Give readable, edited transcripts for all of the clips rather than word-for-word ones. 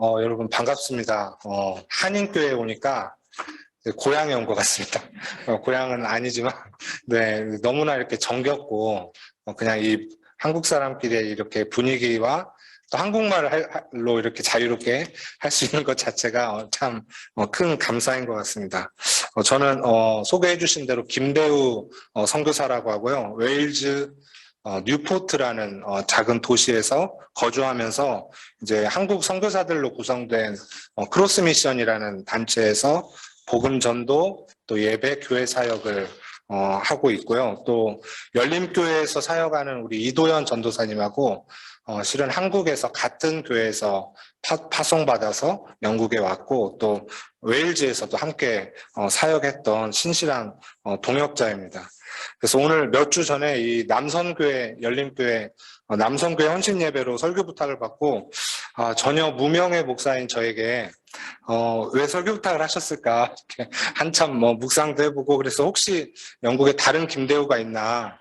여러분 반갑습니다. 한인교회에 오니까 고향에 온 것 같습니다. 고향은 아니지만, 네, 너무나 이렇게 정겹고, 그냥 이 한국 사람끼리의 이렇게 분위기와 또 한국말로 이렇게 자유롭게 할 수 있는 것 자체가 참 큰 감사인 것 같습니다. 저는 소개해 주신 대로 김대우 선교사라고 하고요. 웨일즈 뉴포트라는 작은 도시에서 거주하면서 이제 한국 선교사들로 구성된 크로스 미션이라는 단체에서 복음 전도 또 예배 교회 사역을 하고 있고요. 또 열림교회에서 사역하는 우리 이도현 전도사님하고 실은 한국에서 같은 교회에서 파송받아서 영국에 왔고 또 웨일즈에서도 함께 사역했던 신실한 동역자입니다. 그래서 오늘 몇 주 전에 이 남선교회, 열림교회, 남선교회 헌신 예배로 설교 부탁을 받고, 전혀 무명의 목사인 저에게, 왜 설교 부탁을 하셨을까? 이렇게 한참 묵상도 해보고, 그래서 혹시 영국에 다른 김대우가 있나,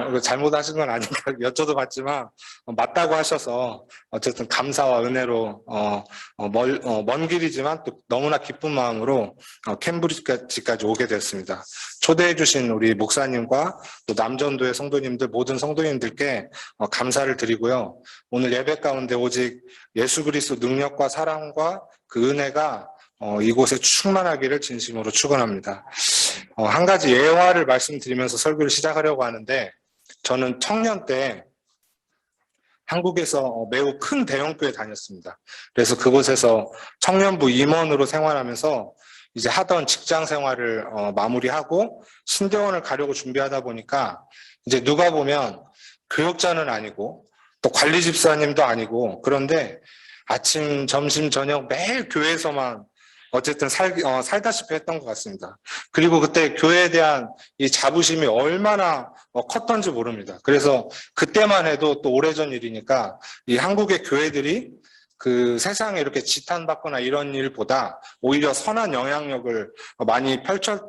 이거 잘못하신 건 아닌가 여쭤도 봤지만, 맞다고 하셔서, 어쨌든 감사와 은혜로, 먼 길이지만 또 너무나 기쁜 마음으로 캠브리지까지 오게 됐습니다. 초대해주신 우리 목사님과 또 남전도의 성도님들, 모든 성도님들께 감사를 드리고요. 오늘 예배 가운데 오직 예수 그리스도 능력과 사랑과 그 은혜가 이곳에 충만하기를 진심으로 축원합니다. 한 가지 예화를 말씀드리면서 설교를 시작하려고 하는데, 저는 청년 때 한국에서 매우 큰 대형교회 다녔습니다. 그래서 그곳에서 청년부 임원으로 생활하면서 이제 하던 직장 생활을 마무리하고 신대원을 가려고 준비하다 보니까 이제 누가 보면 교육자는 아니고 또 관리 집사님도 아니고, 그런데 아침, 점심, 저녁 매일 교회에서만 어쨌든 살다시피 했던 것 같습니다. 그리고 그때 교회에 대한 이 자부심이 얼마나 컸던지 모릅니다. 그래서 그때만 해도 또 오래전 일이니까 이 한국의 교회들이 그 세상에 이렇게 지탄받거나 이런 일보다 오히려 선한 영향력을 많이 펼쳤을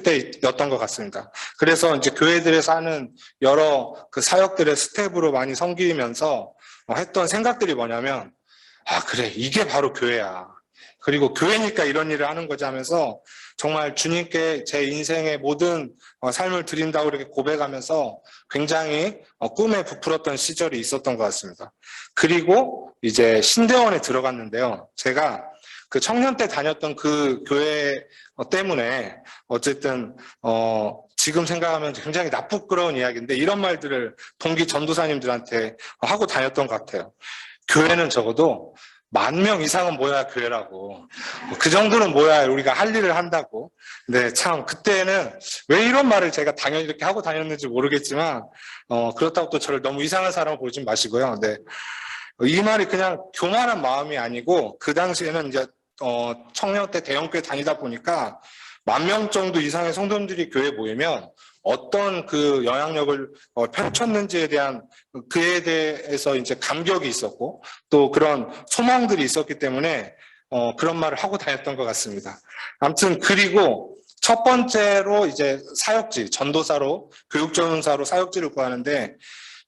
때였던 것 같습니다. 그래서 이제 교회들에서 하는 여러 그 사역들의 스텝으로 많이 섬기면서 했던 생각들이 뭐냐면, 그래, 이게 바로 교회야. 그리고 교회니까 이런 일을 하는 거지 하면서 정말 주님께 제 인생의 모든 삶을 드린다고 이렇게 고백하면서 굉장히 꿈에 부풀었던 시절이 있었던 것 같습니다. 그리고 이제 신대원에 들어갔는데요. 제가 그 청년 때 다녔던 그 교회 때문에 어쨌든 지금 생각하면 굉장히 나쁘끄러운 이야기인데 이런 말들을 동기 전도사님들한테 하고 다녔던 것 같아요. 교회는 적어도 10,000명 이상은 모여야 교회라고. 그 정도는 모여야 우리가 할 일을 한다고. 근데 참 그때는 왜 이런 말을 제가 당연히 이렇게 하고 다녔는지 모르겠지만 그렇다고 또 저를 너무 이상한 사람으로 보지 마시고요. 네. 이 말이 그냥 교만한 마음이 아니고 그 당시에는 이제 청년 때 대형교회 다니다 보니까 10,000명 정도 이상의 성도님들이 교회에 모이면 어떤 그 영향력을 펼쳤는지에 대한 그에 대해서 이제 감격이 있었고 또 그런 소망들이 있었기 때문에 그런 말을 하고 다녔던 것 같습니다. 아무튼 그리고 첫 번째로 이제 사역지, 전도사로 교육전사로 사역지를 구하는데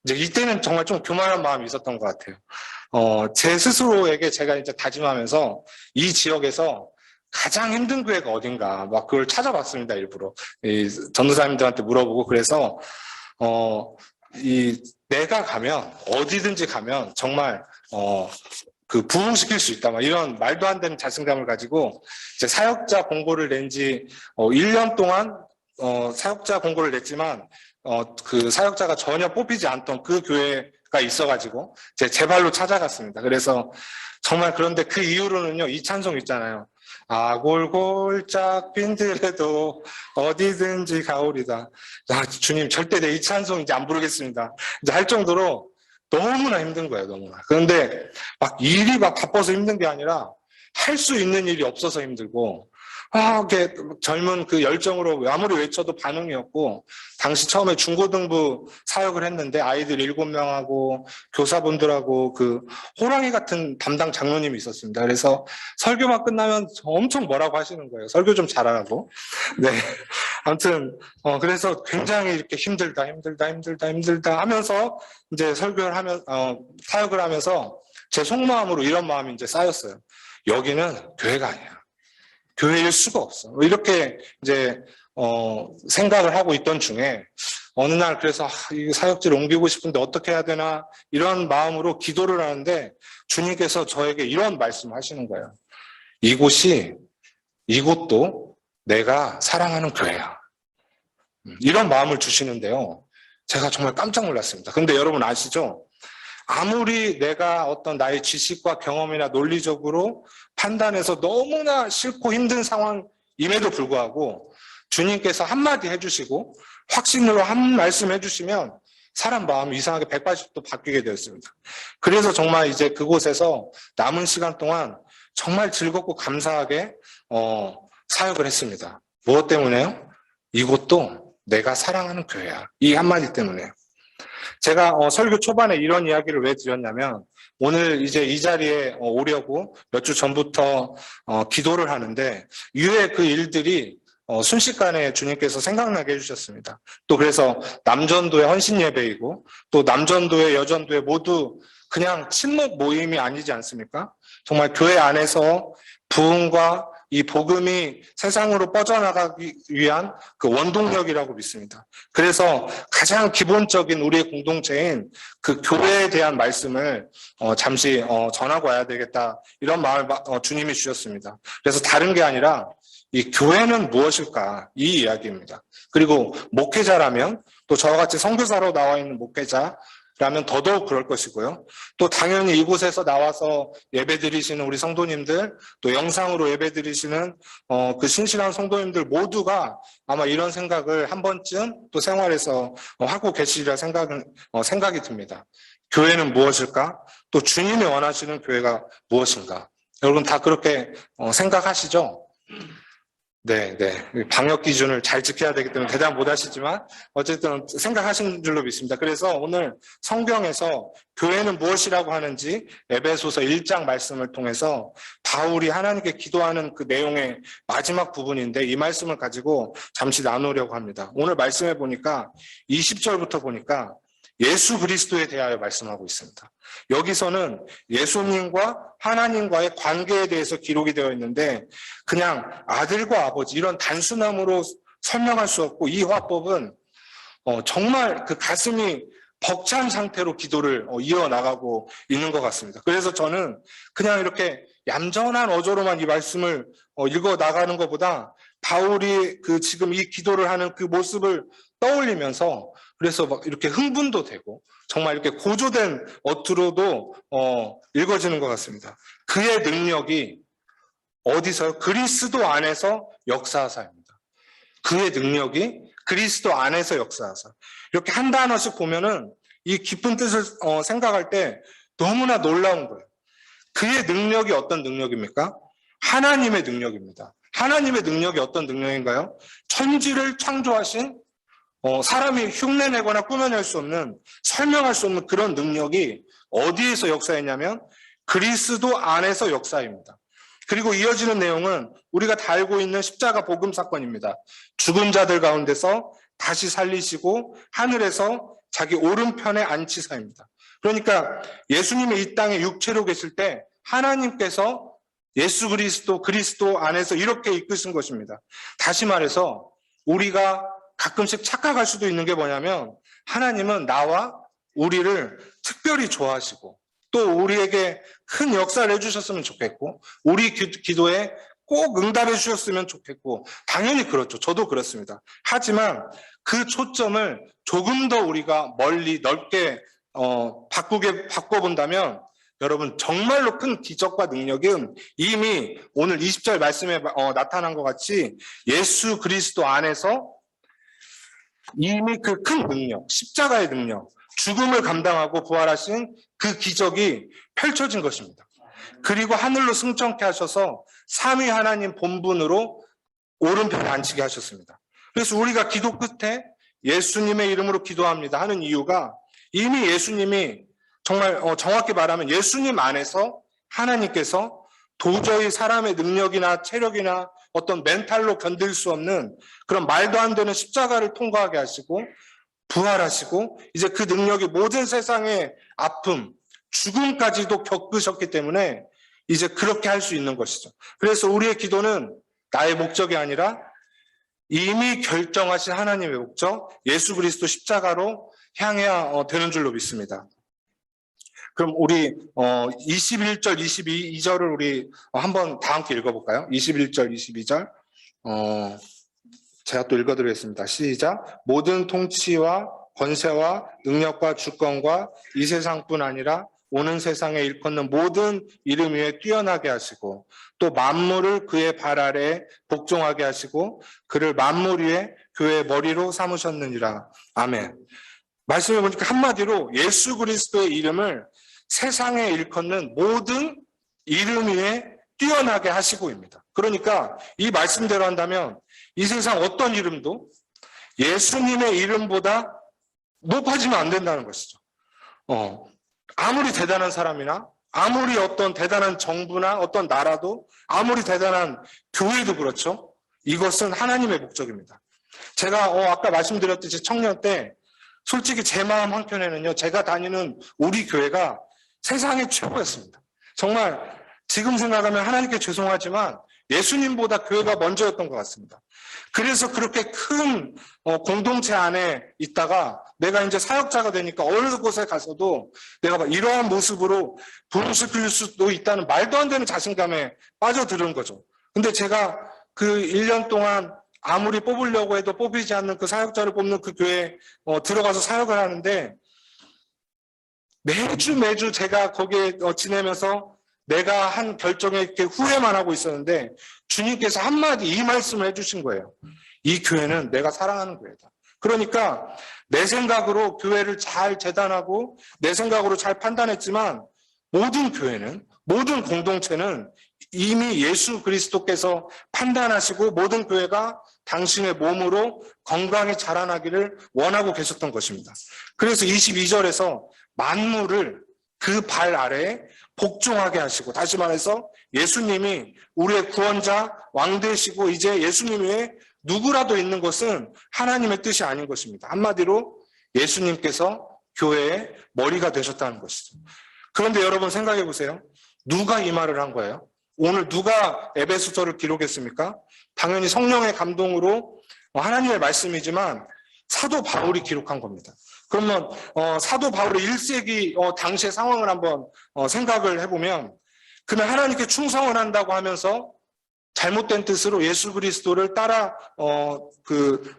이제 이때는 정말 좀 교만한 마음이 있었던 것 같아요. 제 스스로에게 제가 이제 다짐하면서 이 지역에서 가장 힘든 교회가 어딘가 막 그걸 찾아봤습니다. 일부러 이 전도사님들한테 물어보고. 그래서 내가 가면 어디든지 가면 정말 그 부흥시킬 수 있다 막 이런 말도 안 되는 자신감을 가지고 이제 사역자 공고를 낸 지 1년 동안 사역자 공고를 냈지만 그 사역자가 전혀 뽑히지 않던 그 교회가 있어가지고 제 발로 찾아갔습니다. 그래서 정말 그런데 그 이후로는요, 이 찬송 있잖아요. 아골골짝 빈들에도 어디든지 가오리다. 주님 절대 내 이 찬송 이제 안 부르겠습니다. 이제 할 정도로 너무나 힘든 거예요, 너무나. 그런데 막 일이 막 바빠서 힘든 게 아니라 할 수 있는 일이 없어서 힘들고 이렇게 젊은 그 열정으로 아무리 외쳐도 반응이 없고, 당시 처음에 중고등부 사역을 했는데 아이들 7명하고 교사분들하고 그 호랑이 같은 담당 장로님이 있었습니다. 그래서 설교만 끝나면 엄청 뭐라고 하시는 거예요. 설교 좀 잘하라고. 네. 아무튼 그래서 굉장히 이렇게 힘들다 하면서 이제 사역을 하면서 제 속마음으로 이런 마음이 이제 쌓였어요. 여기는 교회가 아니야. 교회일 수가 없어. 이렇게 이제 생각을 하고 있던 중에 어느 날 그래서 이 사역지를 옮기고 싶은데 어떻게 해야 되나 이런 마음으로 기도를 하는데 주님께서 저에게 이런 말씀을 하시는 거예요. 이곳도 내가 사랑하는 교회야. 이런 마음을 주시는데요. 제가 정말 깜짝 놀랐습니다. 근데 여러분 아시죠? 아무리 내가 어떤 나의 지식과 경험이나 논리적으로 판단해서 너무나 싫고 힘든 상황임에도 불구하고 주님께서 한마디 해주시고 확신으로 한 말씀 해주시면 사람 마음이 이상하게 180도 바뀌게 되었습니다. 그래서 정말 이제 그곳에서 남은 시간 동안 정말 즐겁고 감사하게 사역을 했습니다. 무엇 때문에요? 이곳도 내가 사랑하는 교회야. 이 한마디 때문에요. 제가 설교 초반에 이런 이야기를 왜 드렸냐면 오늘 이제 이 자리에 오려고 몇 주 전부터 기도를 하는데 유해 그 일들이 순식간에 주님께서 생각나게 해주셨습니다. 또 그래서 남전도의 헌신 예배이고 또 남전도의 여전도의 모두 그냥 친목 모임이 아니지 않습니까? 정말 교회 안에서 부흥과 이 복음이 세상으로 뻗어나가기 위한 그 원동력이라고 믿습니다. 그래서 가장 기본적인 우리의 공동체인 그 교회에 대한 말씀을 잠시 전하고 와야 되겠다 이런 마음을 주님이 주셨습니다. 그래서 다른 게 아니라 이 교회는 무엇일까 이 이야기입니다. 그리고 목회자라면 또 저와 같이 선교사로 나와 있는 목회자라면 더더욱 그럴 것이고요. 또 당연히 이곳에서 나와서 예배드리시는 우리 성도님들, 또 영상으로 예배드리시는 그 신실한 성도님들 모두가 아마 이런 생각을 한 번쯤 또 생활에서 하고 계시리라 생각이 듭니다. 교회는 무엇일까? 또 주님이 원하시는 교회가 무엇인가? 여러분 다 그렇게 생각하시죠? 네. 방역 기준을 잘 지켜야 되기 때문에 대답 못 하시지만 어쨌든 생각하신 줄로 믿습니다. 그래서 오늘 성경에서 교회는 무엇이라고 하는지 에베소서 1장 말씀을 통해서 바울이 하나님께 기도하는 그 내용의 마지막 부분인데 이 말씀을 가지고 잠시 나누려고 합니다. 오늘 말씀해 보니까 20절부터 보니까 예수 그리스도에 대하여 말씀하고 있습니다. 여기서는 예수님과 하나님과의 관계에 대해서 기록이 되어 있는데 그냥 아들과 아버지 이런 단순함으로 설명할 수 없고 이 화법은 정말 그 가슴이 벅찬 상태로 기도를 이어나가고 있는 것 같습니다. 그래서 저는 그냥 이렇게 얌전한 어조로만 이 말씀을 읽어 나가는 것보다 바울이 그 지금 이 기도를 하는 그 모습을 떠올리면서 그래서 막 이렇게 흥분도 되고 정말 이렇게 고조된 어투로도 읽어지는 것 같습니다. 그의 능력이 어디서요? 그리스도 안에서 역사하사입니다. 그의 능력이 그리스도 안에서 역사하사. 이렇게 한 단어씩 보면은 이 깊은 뜻을 생각할 때 너무나 놀라운 거예요. 그의 능력이 어떤 능력입니까? 하나님의 능력입니다. 하나님의 능력이 어떤 능력인가요? 천지를 창조하신 사람이 흉내내거나 꾸며낼 수 없는 설명할 수 없는 그런 능력이 어디에서 역사했냐면 그리스도 안에서 역사입니다. 그리고 이어지는 내용은 우리가 다 알고 있는 십자가 복음 사건입니다. 죽은 자들 가운데서 다시 살리시고 하늘에서 자기 오른편에 앉히사입니다. 그러니까 예수님이 이 땅에 육체로 계실 때 하나님께서 예수 그리스도 안에서 이렇게 이끄신 것입니다. 다시 말해서 우리가 가끔씩 착각할 수도 있는 게 뭐냐면 하나님은 나와 우리를 특별히 좋아하시고 또 우리에게 큰 역사를 해주셨으면 좋겠고 우리 기도에 꼭 응답해 주셨으면 좋겠고 당연히 그렇죠. 저도 그렇습니다. 하지만 그 초점을 조금 더 우리가 멀리 넓게 바꿔본다면 여러분 정말로 큰 기적과 능력은 이미 오늘 20절 말씀에 나타난 것 같이 예수 그리스도 안에서 이미 그 큰 능력, 십자가의 능력, 죽음을 감당하고 부활하신 그 기적이 펼쳐진 것입니다. 그리고 하늘로 승천케 하셔서 삼위 하나님 본분으로 오른편에 앉히게 하셨습니다. 그래서 우리가 기도 끝에 예수님의 이름으로 기도합니다 하는 이유가 이미 예수님이 정말 정확히 말하면 예수님 안에서 하나님께서 도저히 사람의 능력이나 체력이나 어떤 멘탈로 견딜 수 없는 그런 말도 안 되는 십자가를 통과하게 하시고 부활하시고 이제 그 능력이 모든 세상의 아픔, 죽음까지도 겪으셨기 때문에 이제 그렇게 할 수 있는 것이죠. 그래서 우리의 기도는 나의 목적이 아니라 이미 결정하신 하나님의 목적, 예수 그리스도 십자가로 향해야 되는 줄로 믿습니다. 그럼 우리 21절, 22절을 우리 한번 다 함께 읽어볼까요? 21절, 22절 제가 또 읽어드리겠습니다. 시작. 모든 통치와 권세와 능력과 주권과 이 세상뿐 아니라 오는 세상에 일컫는 모든 이름 위에 뛰어나게 하시고 또 만물을 그의 발 아래에 복종하게 하시고 그를 만물 위에 교회의 머리로 삼으셨느니라. 아멘. 말씀해 보니까 한마디로 예수 그리스도의 이름을 세상에 일컫는 모든 이름 위에 뛰어나게 하시고입니다. 그러니까 이 말씀대로 한다면 이 세상 어떤 이름도 예수님의 이름보다 높아지면 안 된다는 것이죠. 아무리 대단한 사람이나 아무리 어떤 대단한 정부나 어떤 나라도 아무리 대단한 교회도 그렇죠. 이것은 하나님의 목적입니다. 제가 아까 말씀드렸듯이 청년 때 솔직히 제 마음 한켠에는요. 제가 다니는 우리 교회가 세상의 최고였습니다. 정말 지금 생각하면 하나님께 죄송하지만 예수님보다 교회가 먼저였던 것 같습니다. 그래서 그렇게 큰 공동체 안에 있다가 내가 이제 사역자가 되니까 어느 곳에 가서도 내가 이러한 모습으로 부르실 수도 있다는 말도 안 되는 자신감에 빠져드는 거죠. 근데 제가 그 1년 동안 아무리 뽑으려고 해도 뽑히지 않는 그 사역자를 뽑는 그 교회에 들어가서 사역을 하는데 매주 제가 거기에 지내면서 내가 한 결정에 이렇게 후회만 하고 있었는데 주님께서 한마디 이 말씀을 해주신 거예요. 이 교회는 내가 사랑하는 교회다. 그러니까 내 생각으로 교회를 잘 재단하고 내 생각으로 잘 판단했지만 모든 교회는 모든 공동체는 이미 예수 그리스도께서 판단하시고 모든 교회가 당신의 몸으로 건강히 자라나기를 원하고 계셨던 것입니다. 그래서 22절에서 만물을 그 발 아래에 복종하게 하시고 다시 말해서 예수님이 우리의 구원자 왕 되시고 이제 예수님 외에 누구라도 있는 것은 하나님의 뜻이 아닌 것입니다. 한마디로 예수님께서 교회의 머리가 되셨다는 것이죠. 그런데 여러분 생각해 보세요. 누가 이 말을 한 거예요? 오늘 누가 에베소서를 기록했습니까? 당연히 성령의 감동으로 하나님의 말씀이지만 사도 바울이 기록한 겁니다. 그러면 사도 바울의 1세기 당시의 상황을 한번 생각을 해보면 그는 하나님께 충성을 한다고 하면서 잘못된 뜻으로 예수 그리스도를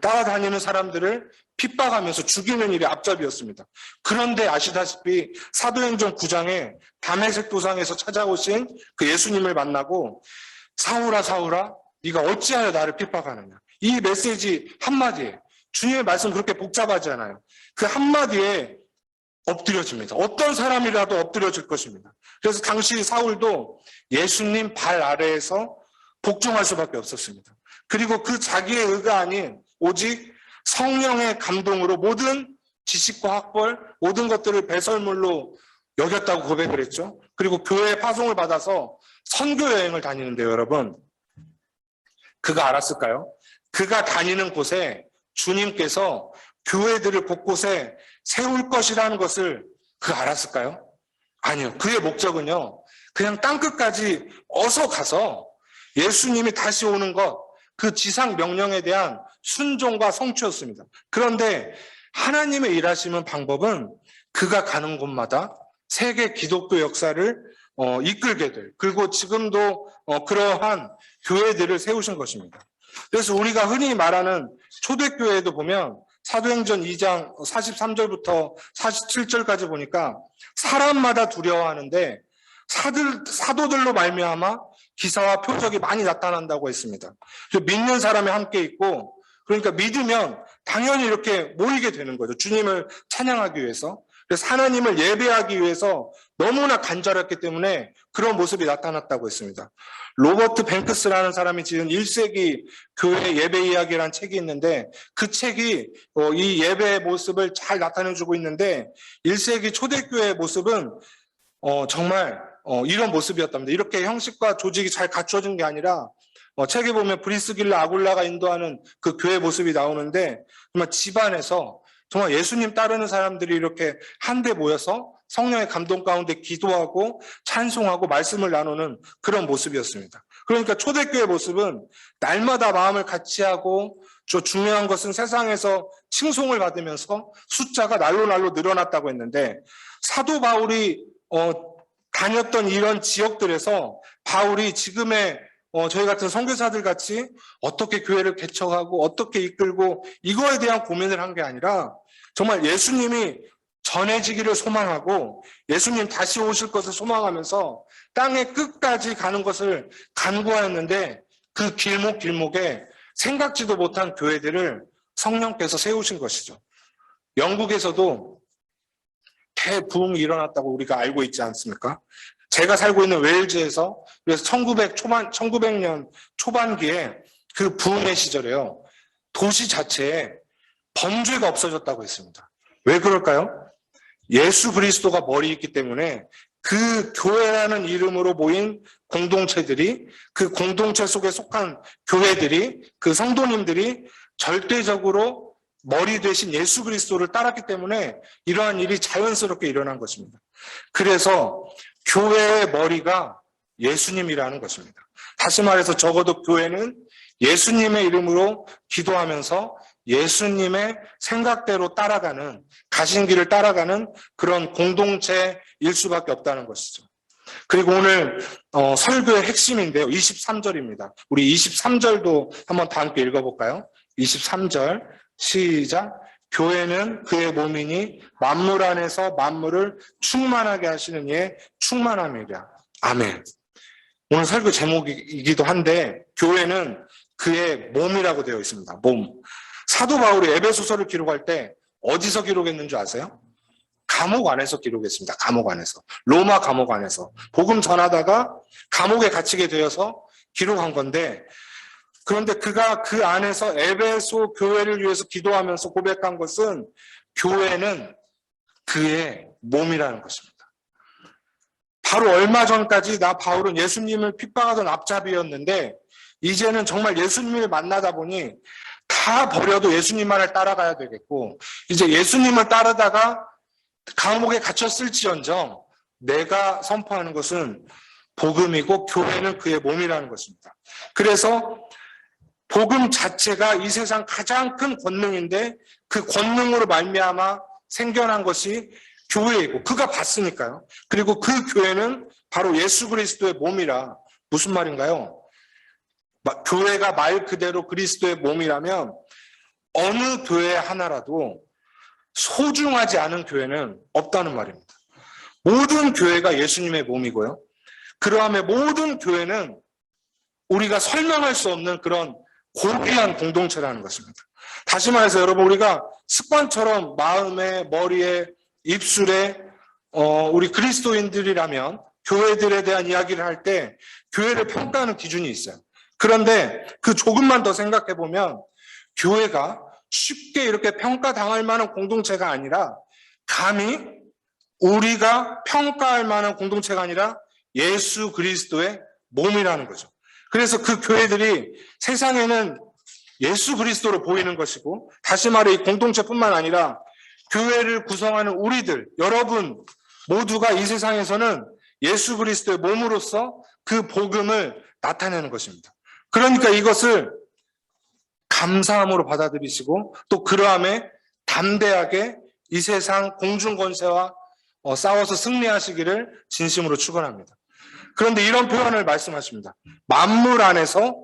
따라다니는 사람들을 핍박하면서 죽이는 일이 앞잡이였습니다. 그런데 아시다시피 사도행전 9장에 다메섹 도상에서 찾아오신 그 예수님을 만나고 사울아 사울아 네가 어찌하여 나를 핍박하느냐. 이 메시지 한마디에 주님의 말씀 그렇게 복잡하지 않아요. 그 한마디에 엎드려집니다. 어떤 사람이라도 엎드려질 것입니다. 그래서 당시 사울도 예수님 발 아래에서 복종할 수밖에 없었습니다. 그리고 그 자기의 의가 아닌 오직 성령의 감동으로 모든 지식과 학벌, 모든 것들을 배설물로 여겼다고 고백을 했죠. 그리고 교회에 파송을 받아서 선교 여행을 다니는데요, 여러분. 그가 알았을까요? 그가 다니는 곳에 주님께서 교회들을 곳곳에 세울 것이라는 것을 그가 알았을까요? 아니요. 그의 목적은요. 그냥 땅끝까지 어서 가서 예수님이 다시 오는 것, 그 지상 명령에 대한 순종과 성취였습니다. 그런데 하나님의 일하시는 방법은 그가 가는 곳마다 세계 기독교 역사를 이끌게 될, 그리고 지금도 그러한 교회들을 세우신 것입니다. 그래서 우리가 흔히 말하는 초대교회에도 보면 사도행전 2장 43절부터 47절까지 보니까 사람마다 두려워하는데 사도들로 말미암아 기사와 표적이 많이 나타난다고 했습니다. 믿는 사람이 함께 있고 그러니까 믿으면 당연히 이렇게 모이게 되는 거죠. 주님을 찬양하기 위해서. 그래서 하나님을 예배하기 위해서 너무나 간절했기 때문에 그런 모습이 나타났다고 했습니다. 로버트 뱅크스라는 사람이 지은 1세기 교회 예배 이야기라는 책이 있는데 그 책이 이 예배의 모습을 잘 나타내주고 있는데 1세기 초대교회의 모습은 정말 이런 모습이었답니다. 이렇게 형식과 조직이 잘 갖춰진 게 아니라 책에 보면 브리스길라 아굴라가 인도하는 그 교회 모습이 나오는데 정말 집안에서 정말 예수님 따르는 사람들이 이렇게 한데 모여서 성령의 감동 가운데 기도하고 찬송하고 말씀을 나누는 그런 모습이었습니다. 그러니까 초대교회 모습은 날마다 마음을 같이 하고 저 중요한 것은 세상에서 칭송을 받으면서 숫자가 날로 늘어났다고 했는데 사도 바울이 다녔던 이런 지역들에서 바울이 지금의 저희 같은 선교사들 같이 어떻게 교회를 개척하고 어떻게 이끌고 이거에 대한 고민을 한 게 아니라 정말 예수님이 전해지기를 소망하고 예수님 다시 오실 것을 소망하면서 땅의 끝까지 가는 것을 간구하였는데 그 길목길목에 생각지도 못한 교회들을 성령께서 세우신 것이죠. 영국에서도 대부흥이 일어났다고 우리가 알고 있지 않습니까? 제가 살고 있는 웨일즈에서 그래서 1900년 초반기에 그 부흥의 시절에요. 도시 자체에 범죄가 없어졌다고 했습니다. 왜 그럴까요? 예수 그리스도가 머리 있기 때문에 그 교회라는 이름으로 모인 공동체들이 그 공동체 속에 속한 교회들이 그 성도님들이 절대적으로 머리 대신 예수 그리스도를 따랐기 때문에 이러한 일이 자연스럽게 일어난 것입니다. 그래서 교회의 머리가 예수님이라는 것입니다. 다시 말해서 적어도 교회는 예수님의 이름으로 기도하면서 예수님의 생각대로 따라가는, 가신 길을 따라가는 그런 공동체일 수밖에 없다는 것이죠. 그리고 오늘 설교의 핵심인데요. 23절입니다. 우리 23절도 한번 다 함께 읽어볼까요? 23절 시작. 교회는 그의 몸이니 만물 안에서 만물을 충만하게 하시는 이의 충만함이라. 아멘. 오늘 설교 제목이기도 한데 교회는 그의 몸이라고 되어 있습니다. 몸. 사도 바울이 에베소서를 기록할 때 어디서 기록했는 줄 아세요? 감옥 안에서 기록했습니다. 감옥 안에서. 로마 감옥 안에서. 복음 전하다가 감옥에 갇히게 되어서 기록한 건데 그런데 그가 그 안에서 에베소 교회를 위해서 기도하면서 고백한 것은 교회는 그의 몸이라는 것입니다. 바로 얼마 전까지 나 바울은 예수님을 핍박하던 앞잡이였는데 이제는 정말 예수님을 만나다 보니 다 버려도 예수님만을 따라가야 되겠고 이제 예수님을 따르다가 감옥에 갇혔을지언정 내가 선포하는 것은 복음이고 교회는 그의 몸이라는 것입니다. 그래서 복음 자체가 이 세상 가장 큰 권능인데 그 권능으로 말미암아 생겨난 것이 교회이고 그가 봤으니까요. 그리고 그 교회는 바로 예수 그리스도의 몸이라. 무슨 말인가요? 교회가 말 그대로 그리스도의 몸이라면 어느 교회 하나라도 소중하지 않은 교회는 없다는 말입니다. 모든 교회가 예수님의 몸이고요. 그러함에 모든 교회는 우리가 설명할 수 없는 그런 고귀한 공동체라는 것입니다. 다시 말해서 여러분 우리가 습관처럼 마음에 머리에 입술에 우리 그리스도인들이라면 교회들에 대한 이야기를 할 때 교회를 평가하는 기준이 있어요. 그런데 그 조금만 더 생각해 보면 교회가 쉽게 이렇게 평가당할 만한 공동체가 아니라 감히 우리가 평가할 만한 공동체가 아니라 예수 그리스도의 몸이라는 거죠. 그래서 그 교회들이 세상에는 예수 그리스도로 보이는 것이고 다시 말해 이 공동체뿐만 아니라 교회를 구성하는 우리들, 여러분 모두가 이 세상에서는 예수 그리스도의 몸으로서 그 복음을 나타내는 것입니다. 그러니까 이것을 감사함으로 받아들이시고 또 그러함에 담대하게 이 세상 공중권세와 싸워서 승리하시기를 진심으로 축원합니다. 그런데 이런 표현을 말씀하십니다. 만물 안에서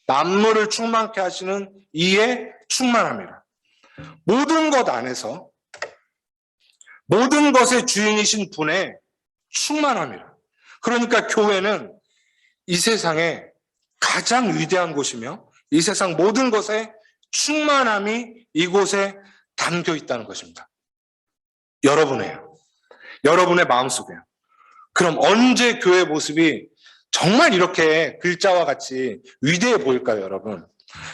만물을 충만케 하시는 이의 충만함이라. 모든 것 안에서 모든 것의 주인이신 분의 충만함이라. 그러니까 교회는 이 세상에 가장 위대한 곳이며 이 세상 모든 것의 충만함이 이곳에 담겨 있다는 것입니다. 여러분이에요. 여러분의 마음속에요. 그럼 언제 교회 모습이 정말 이렇게 글자와 같이 위대해 보일까요, 여러분?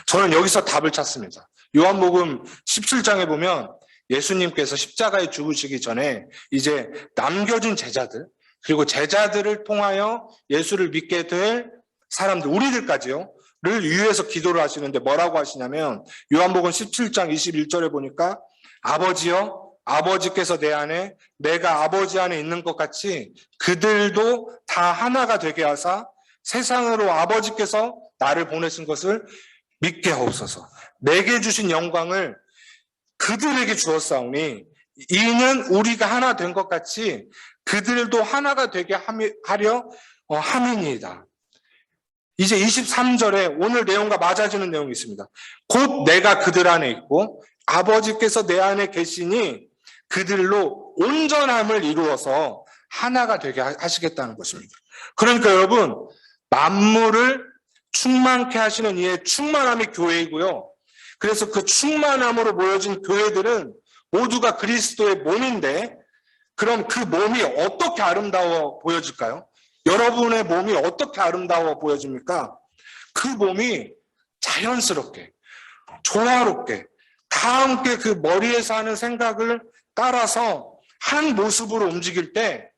저는 여기서 답을 찾습니다. 요한복음 17장에 보면 예수님께서 십자가에 죽으시기 전에 이제 남겨진 제자들 그리고 제자들을 통하여 예수를 믿게 될 사람들, 우리들까지요, 를 위해서 기도를 하시는데 뭐라고 하시냐면 요한복음 17장 21절에 보니까 아버지여 아버지께서 내 안에 내가 아버지 안에 있는 것 같이 그들도 다 하나가 되게 하사 세상으로 아버지께서 나를 보내신 것을 믿게 하옵소서. 내게 주신 영광을 그들에게 주었사오니 이는 우리가 하나 된 것 같이 그들도 하나가 되게 하려 함이니이다. 이제 23절에 오늘 내용과 맞아지는 내용이 있습니다. 곧 내가 그들 안에 있고 아버지께서 내 안에 계시니 그들로 온전함을 이루어서 하나가 되게 하시겠다는 것입니다. 그러니까 여러분, 만물을 충만케 하시는 이의 충만함이 교회이고요. 그래서 그 충만함으로 모여진 교회들은 모두가 그리스도의 몸인데, 그럼 그 몸이 어떻게 아름다워 보여질까요? 여러분의 몸이 어떻게 아름다워 보여집니까? 그 몸이 자연스럽게, 조화롭게, 다 함께 그 머리에서 하는 생각을 따라서 한 모습으로 움직일 때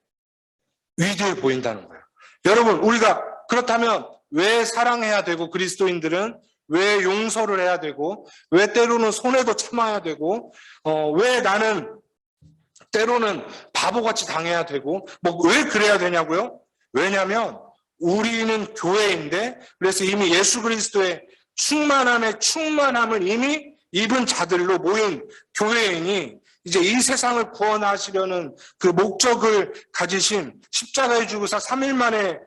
위대해 보인다는 거예요. 여러분, 우리가 그렇다면 왜 사랑해야 되고, 그리스도인들은 왜 용서를 해야 되고, 왜 때로는 손해도 참아야 되고, 왜 나는 때로는 바보같이 당해야 되고, 왜 그래야 되냐고요? 왜냐하면 우리는 교회인데, 그래서 이미 예수 그리스도의 충만함을 이미 입은 자들로 모인 교회이니, 이제 이 세상을 구원하시려는 그 목적을 가지신 십자가의 죽으사 3일 만에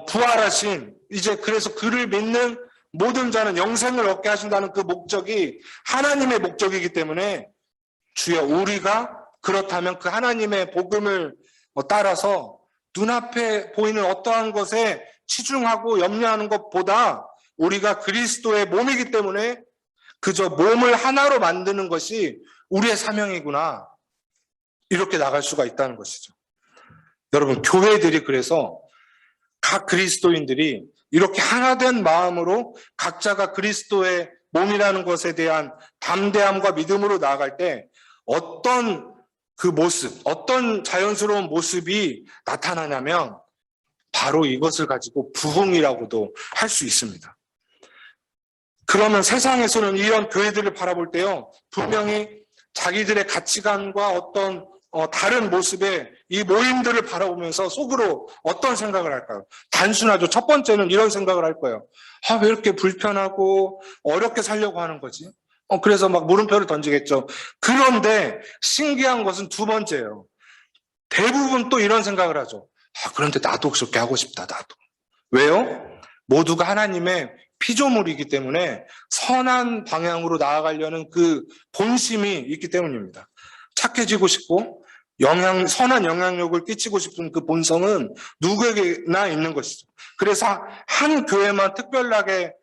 부활하신, 이제 그래서 그를 믿는 모든 자는 영생을 얻게 하신다는 그 목적이 하나님의 목적이기 때문에, 주여, 우리가 그렇다면 그 하나님의 복음을 따라서 눈앞에 보이는 어떠한 것에 치중하고 염려하는 것보다 우리가 그리스도의 몸이기 때문에 그저 몸을 하나로 만드는 것이 우리의 사명이구나, 이렇게 나갈 수가 있다는 것이죠. 여러분, 교회들이 그래서 각 그리스도인들이 이렇게 하나된 마음으로 각자가 그리스도의 몸이라는 것에 대한 담대함과 믿음으로 나아갈 때 어떤 그 모습, 어떤 자연스러운 모습이 나타나냐면 바로 이것을 가지고 부흥이라고도 할 수 있습니다. 그러면 세상에서는 이런 교회들을 바라볼 때요, 분명히 자기들의 가치관과 어떤 다른 모습의 이 모임들을 바라보면서 속으로 어떤 생각을 할까요? 단순하죠. 첫 번째는 이런 생각을 할 거예요. 왜 이렇게 불편하고 어렵게 살려고 하는 거지? 그래서 막 물음표를 던지겠죠. 그런데 신기한 것은 두 번째예요. 대부분 또 이런 생각을 하죠. 그런데 나도 그렇게 하고 싶다, 나도. 왜요? 모두가 하나님의 피조물이기 때문에 선한 방향으로 나아가려는 그 본심이 있기 때문입니다. 착해지고 싶고 선한 영향력을 끼치고 싶은 그 본성은 누구에게나 있는 것이죠. 그래서 한 교회만 특별하게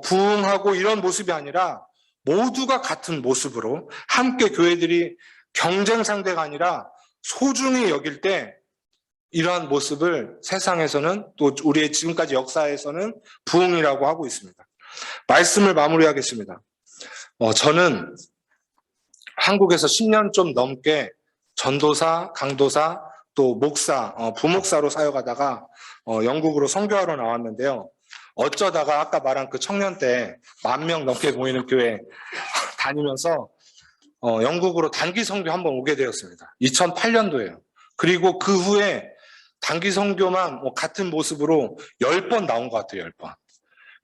부흥하고 이런 모습이 아니라 모두가 같은 모습으로 함께 교회들이 경쟁 상대가 아니라 소중히 여길 때 이러한 모습을 세상에서는, 또 우리의 지금까지 역사에서는 부흥이라고 하고 있습니다. 말씀을 마무리하겠습니다. 저는 한국에서 10년 좀 넘게 전도사, 강도사, 또 목사, 부목사로 사역하다가 영국으로 선교하러 나왔는데요. 어쩌다가 아까 말한 그 청년 때 10,000명 넘게 모이는 교회 다니면서 영국으로 단기 선교 한번 오게 되었습니다. 2008년도에요. 그리고 그 후에 단기 선교만 같은 모습으로 10번 나온 것 같아요. 10번.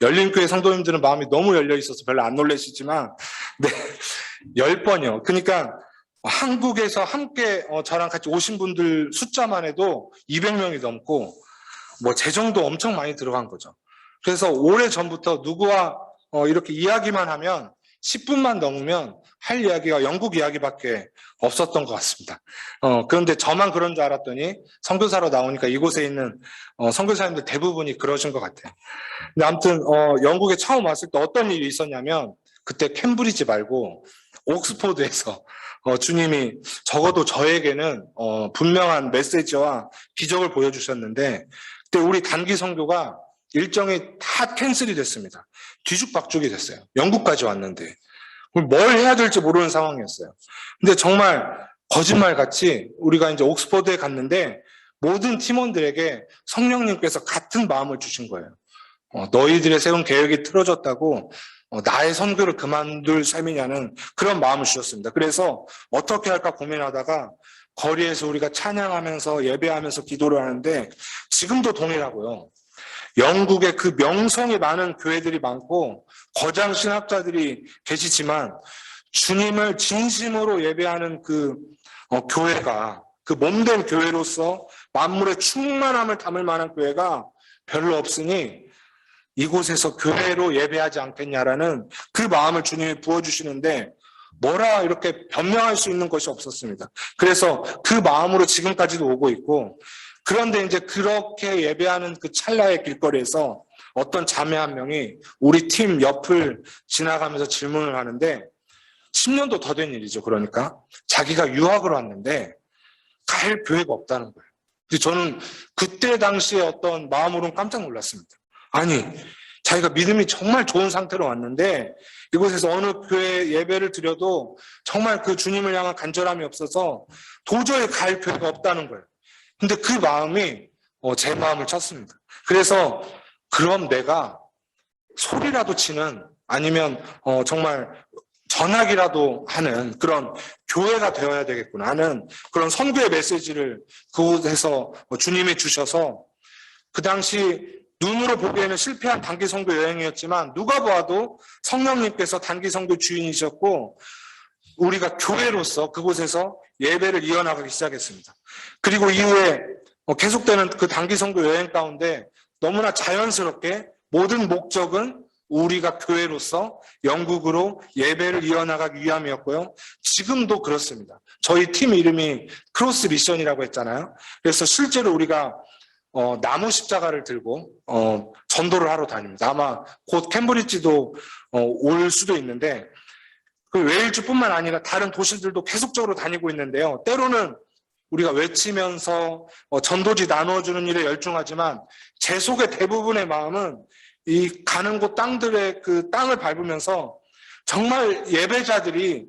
열린교회 성도님들은 마음이 너무 열려 있어서 별로 안 놀라시지만, 네, 10번이요. 그러니까 한국에서 함께 저랑 같이 오신 분들 숫자만 해도 200명이 넘고, 재정도 엄청 많이 들어간 거죠. 그래서 오래전부터 누구와 이렇게 이야기만 하면 10분만 넘으면 할 이야기가 영국 이야기밖에 없었던 것 같습니다. 그런데 저만 그런 줄 알았더니 선교사로 나오니까 이곳에 있는 선교사님들 대부분이 그러신 것 같아요. 근데 아무튼 영국에 처음 왔을 때 어떤 일이 있었냐면, 그때 캠브리지 말고 옥스포드에서 주님이 적어도 저에게는 분명한 메시지와 기적을 보여주셨는데, 그때 우리 단기 선교가 일정이 다 캔슬이 됐습니다. 뒤죽박죽이 됐어요. 영국까지 왔는데 뭘 해야 될지 모르는 상황이었어요. 근데 정말 거짓말같이 우리가 이제 옥스퍼드에 갔는데 모든 팀원들에게 성령님께서 같은 마음을 주신 거예요. 너희들의 세운 계획이 틀어졌다고 나의 선교를 그만둘 셈이냐는 그런 마음을 주셨습니다. 그래서 어떻게 할까 고민하다가 거리에서 우리가 찬양하면서 예배하면서 기도를 하는데 지금도 동일하고요. 영국에 그 명성이 많은 교회들이 많고 거장 신학자들이 계시지만 주님을 진심으로 예배하는 그 교회가, 그 몸된 교회로서 만물의 충만함을 담을 만한 교회가 별로 없으니 이곳에서 교회로 예배하지 않겠냐라는 그 마음을 주님이 부어주시는데 뭐라 이렇게 변명할 수 있는 것이 없었습니다. 그래서 그 마음으로 지금까지도 오고 있고, 그런데 이제 그렇게 예배하는 그 찰나의 길거리에서 어떤 자매 한 명이 우리 팀 옆을 지나가면서 질문을 하는데 10년도 더 된 일이죠. 그러니까 자기가 유학을 왔는데 갈 교회가 없다는 거예요. 근데 저는 그때 당시에 어떤 마음으로는 깜짝 놀랐습니다. 아니, 자기가 믿음이 정말 좋은 상태로 왔는데 이곳에서 어느 교회 예배를 드려도 정말 그 주님을 향한 간절함이 없어서 도저히 갈 교회가 없다는 거예요. 근데 그 마음이 제 마음을 쳤습니다. 그래서 그럼 내가 소리라도 치는, 아니면 정말 전학이라도 하는 그런 교회가 되어야 되겠구나 하는 그런 선교의 메시지를 그곳에서 주님이 주셔서, 그 당시 눈으로 보기에는 실패한 단기 선교 여행이었지만 누가 보아도 성령님께서 단기 선교 주인이셨고 우리가 교회로서 그곳에서 예배를 이어나가기 시작했습니다. 그리고 이후에 계속되는 그 단기 선교 여행 가운데 너무나 자연스럽게 모든 목적은 우리가 교회로서 영국으로 예배를 이어나가기 위함이었고요. 지금도 그렇습니다. 저희 팀 이름이 크로스 미션이라고 했잖아요. 그래서 실제로 우리가 나무 십자가를 들고 전도를 하러 다닙니다. 아마 곧 캠브리지도 올 수도 있는데, 그 웨일즈뿐만 아니라 다른 도시들도 계속적으로 다니고 있는데요. 때로는 우리가 외치면서 전도지 나눠주는 일에 열중하지만 제 속의 대부분의 마음은 이 가는 곳 땅들의 그 땅을 밟으면서 정말 예배자들이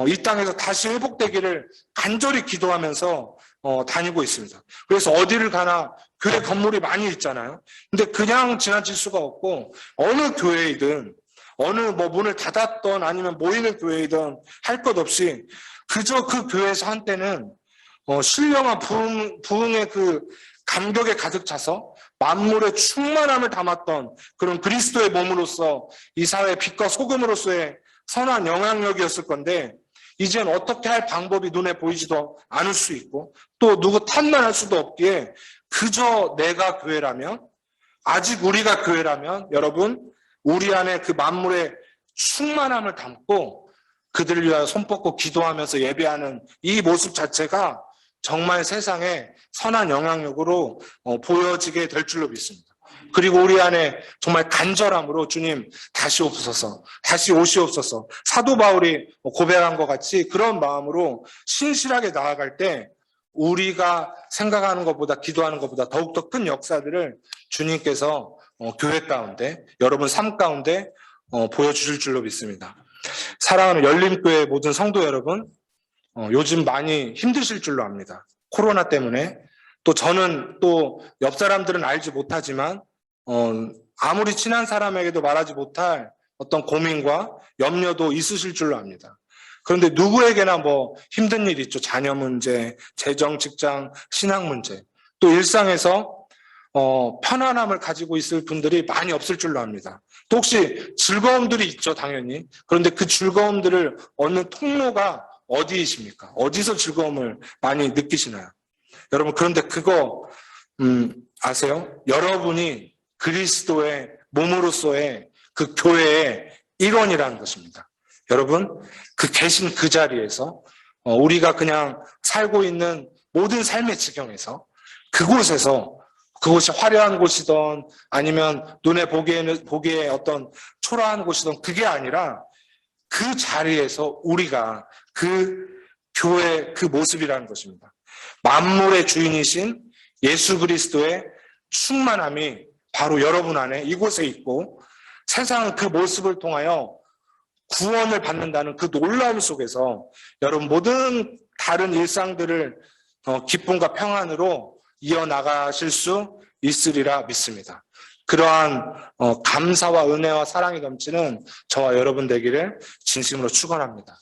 이 땅에서 다시 회복되기를 간절히 기도하면서 다니고 있습니다. 그래서 어디를 가나 교회 건물이 많이 있잖아요. 근데 그냥 지나칠 수가 없고 어느 교회이든 어느 문을 닫았던 아니면 모이는 교회이든 할 것 없이 그저 그 교회에서 한때는 신령한 부흥의 그 감격에 가득 차서 만물의 충만함을 담았던 그런 그리스도의 몸으로서 이 사회의 빛과 소금으로서의 선한 영향력이었을 건데, 이젠 어떻게 할 방법이 눈에 보이지도 않을 수 있고 또 누구 탓만 할 수도 없기에 그저 내가 교회라면, 아직 우리가 교회라면 여러분, 우리 안에 그 만물의 충만함을 담고 그들을 위하여 손 뻗고 기도하면서 예배하는 이 모습 자체가 정말 세상에 선한 영향력으로 보여지게 될 줄로 믿습니다. 그리고 우리 안에 정말 간절함으로 주님 다시 오옵소서, 다시 오시옵소서, 사도 바울이 고백한 것 같이 그런 마음으로 신실하게 나아갈 때 우리가 생각하는 것보다, 기도하는 것보다 더욱더 큰 역사들을 주님께서 교회 가운데, 여러분 삶 가운데 보여주실 줄로 믿습니다. 사랑하는 열림교회 모든 성도 여러분, 요즘 많이 힘드실 줄로 압니다. 코로나 때문에. 또 저는 또 옆 사람들은 알지 못하지만 아무리 친한 사람에게도 말하지 못할 어떤 고민과 염려도 있으실 줄로 압니다. 그런데 누구에게나 힘든 일이 있죠. 자녀 문제, 재정, 직장, 신앙 문제. 또 일상에서 편안함을 가지고 있을 분들이 많이 없을 줄로 압니다. 또 혹시 즐거움들이 있죠, 당연히. 그런데 그 즐거움들을 얻는 통로가 어디이십니까? 어디서 즐거움을 많이 느끼시나요? 여러분, 그런데 그거 아세요? 여러분이 그리스도의 몸으로서의 그 교회의 일원이라는 것입니다. 여러분, 그 계신 그 자리에서 우리가 그냥 살고 있는 모든 삶의 지경에서 그곳에서, 그곳이 화려한 곳이든 아니면 눈에 보기에 어떤 초라한 곳이든 그게 아니라 그 자리에서 우리가 그 교회의 그 모습이라는 것입니다. 만물의 주인이신 예수 그리스도의 충만함이 바로 여러분 안에 이곳에 있고, 세상은 그 모습을 통하여 구원을 받는다는 그 놀라움 속에서 여러분 모든 다른 일상들을 기쁨과 평안으로 이어나가실 수 있으리라 믿습니다. 그러한 감사와 은혜와 사랑이 넘치는 저와 여러분 되기를 진심으로 축원합니다.